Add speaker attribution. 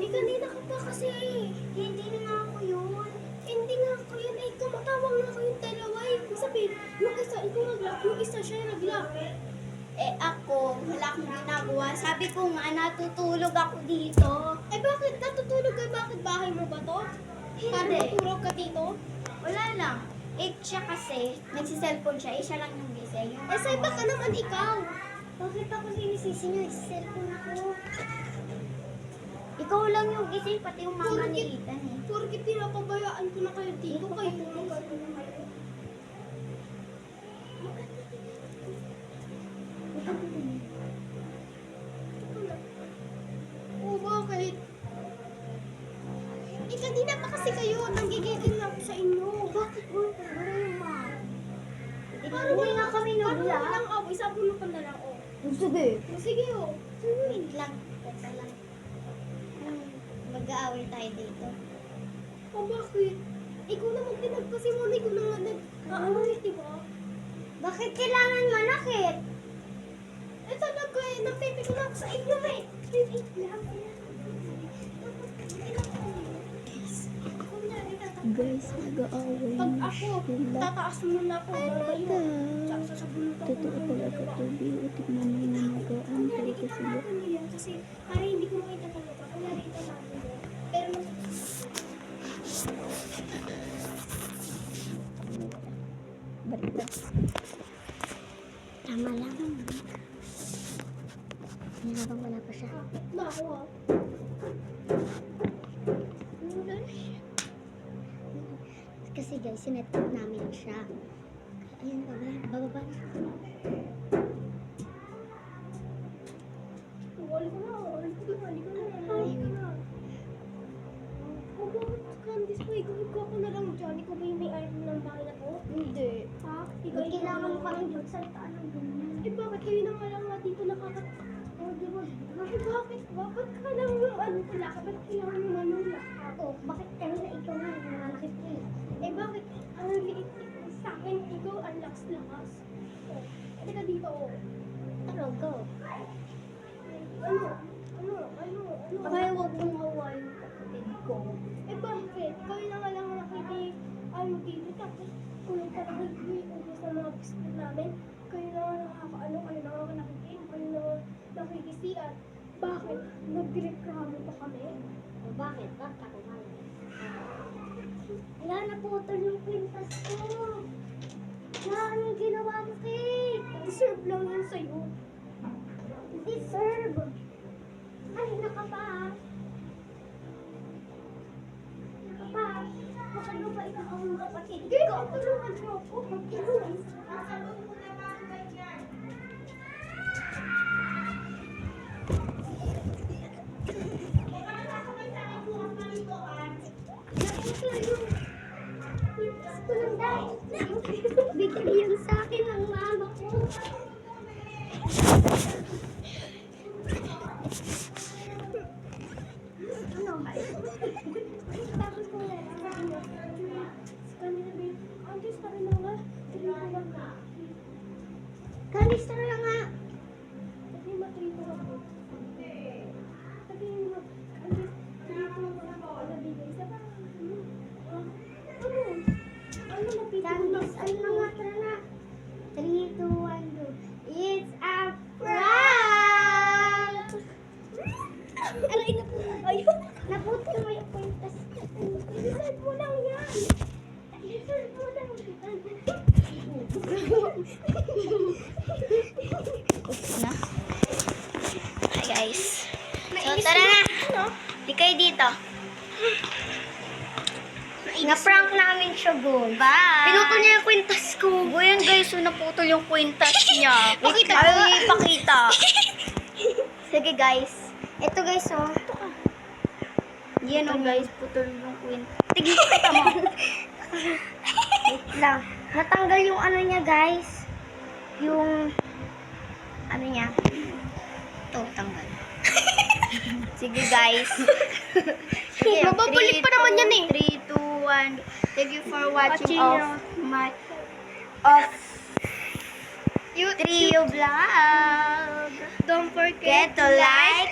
Speaker 1: kanina ka pa kasi.
Speaker 2: Hindi na nga ako yun.
Speaker 1: Hindi nga ako yun. Eh, tumatawag na ako yung dalawa. Ibig sabihin, yung isa, ikaw nag-lock. Yung isa siya nag-lock.
Speaker 2: Eh ako, wala akong ginagawa. Sabi ko nga, natutulog ako dito.
Speaker 1: Eh, bakit natutulog ka? Bakit bahay mo ba to? Para
Speaker 2: Hindi.
Speaker 1: matulog ka dito?
Speaker 2: Wala lang. Eh siya kasi, nagsiselfone siya. Eh siya lang yung gising. Yung
Speaker 1: Eh, say baka naman ikaw.
Speaker 2: Bakit ako sinisisi niyo? Nagsiselfone ako. Ikaw lang yung gising, pati yung mama ni Ethan eh.
Speaker 1: Porkit pinapabayaan ko na kayo dito. Kayo tulog ka na kayo. Oh, bakit? Eh, kanina pa kasi kayo. Nanggigigil na ako sa inyo.
Speaker 2: Bakit mo? Wala yung mama.
Speaker 1: Parang
Speaker 2: Hindi nga kami
Speaker 1: Parang
Speaker 2: nagla.
Speaker 1: walang away. Sabi mo pa na lang, oh.
Speaker 2: Sige.
Speaker 1: Oh, sige, oh.
Speaker 2: Wait lang. Teka lang. Mag-aaway tayo dito.
Speaker 1: Oh, bakit? Ikaw naman pinagpasi mo. Ikaw na nga nag-aaway, di ba?
Speaker 2: Bakit kailangan manakit?
Speaker 1: Eh, talaga eh. Napipiko na ako sa inyo eh. Wait lang.
Speaker 3: Guys, nag-aaway
Speaker 1: Pag
Speaker 3: na
Speaker 1: ako,
Speaker 3: sila.
Speaker 1: tataas mo na ako. Babayo. Tsaka sasabunutan ko
Speaker 3: Totoo
Speaker 1: na
Speaker 3: talaga
Speaker 1: dalawa.
Speaker 3: to, Bi. Tignan mo yung nag-aantay ko sila.
Speaker 1: Ako niya kasi para hindi ko makita talaga. Kunyari ito namin mo. Pero
Speaker 3: Basta.
Speaker 2: Tama lang. Hindi habang wala pa siya.
Speaker 1: na ako ah.
Speaker 2: Kasi guys, sinet-up namin siya. Ayun, bababa na.
Speaker 1: Wali ko na. Wali ko na. Wali ko na.
Speaker 2: Ay.
Speaker 1: Candice pa, ikaw ako na lang dyan. Ikaw ba yung may-ari ng bahay na to?
Speaker 2: Hindi.
Speaker 1: Ha? Ikaw
Speaker 2: Ba't
Speaker 1: yung
Speaker 2: kailangan mo kami magsalita ng ganyan?
Speaker 1: Eh bakit kayo na nga lang nga dito Oh, di ba? Bakit ba? Ba't ka lang yung ano pala? Ba't kailangan yung manula?
Speaker 2: Oh, bakit kanina ikaw na yung nanakit ko eh?
Speaker 1: Eh bakit ang liit sa akin, ikaw ang lakas-lakas? Oh, teka dito oh.
Speaker 2: Tara, go.
Speaker 1: Ano?
Speaker 2: Kaya huwag mong hawain yung kapatid ko.
Speaker 1: Eh bakit? Kayo na nga lang nakikita ano dito tapos kung talaga nag-iubos ng mga biscuit namin, kayo na nga nakakaano, kayo na nga nakikinig, kayo na nga nakikisian. Bakit? Nagreklamo pa kami?
Speaker 2: O bakit? Bakit ako malas? Wala, naputol yung kwintas ko. Wala, anong ginawa mo, Kate?
Speaker 1: Deserve lang yan sa'yo.
Speaker 2: Deserve. Ay, nakapa. Nakapa. Baka ano ba ikaw ang kapatid?
Speaker 1: Hindi ka, tulungan mo ako. Magtulungan.
Speaker 2: Bigay yan sa akin ng mama ko. Ano?
Speaker 1: Tapos ko na kanina ba yun? Andis pa rin na nga. Trito lang ka.
Speaker 2: Kalis na nga.
Speaker 1: Sabi mo, trito ako. Sabi mo, andis, trito lang ako. Nabigay sa ba? Ano? Ano napito mo
Speaker 2: Kalis, ano na nga, tara na. 3, 2, 1, go. It's a prank!
Speaker 1: Aray na po. Ayun.
Speaker 2: Naputol mo yung kwintas.
Speaker 1: Deserve mo lang yan. Deserve mo lang.
Speaker 3: Na? Hi guys. So
Speaker 1: Nainis
Speaker 3: tara
Speaker 1: mo.
Speaker 3: na.
Speaker 1: Ano?
Speaker 3: Di kayo dito.
Speaker 2: Na-prank namin siya, boy.
Speaker 3: Bye.
Speaker 2: Pinutol niya yung kwintas ko.
Speaker 3: O yan guys, so naputol yung kwintas niya.
Speaker 1: Pakita
Speaker 3: Ayaw
Speaker 1: mo.
Speaker 3: niya ipakita.
Speaker 2: Sige, guys. Ito, guys, oh.
Speaker 3: Yan o guys, putol yung kwintas.
Speaker 2: Tigil kita mo. Wait lang. Natanggal yung ano niya, guys. Yung ano niya.
Speaker 3: Ito, tanggal. Sige guys. Sige,
Speaker 1: Mababalik pa naman yan eh.
Speaker 3: 3, 2, 1. Thank you for watching
Speaker 2: Watching
Speaker 3: of my Trio Vlog.
Speaker 1: Don't forget
Speaker 3: Get to like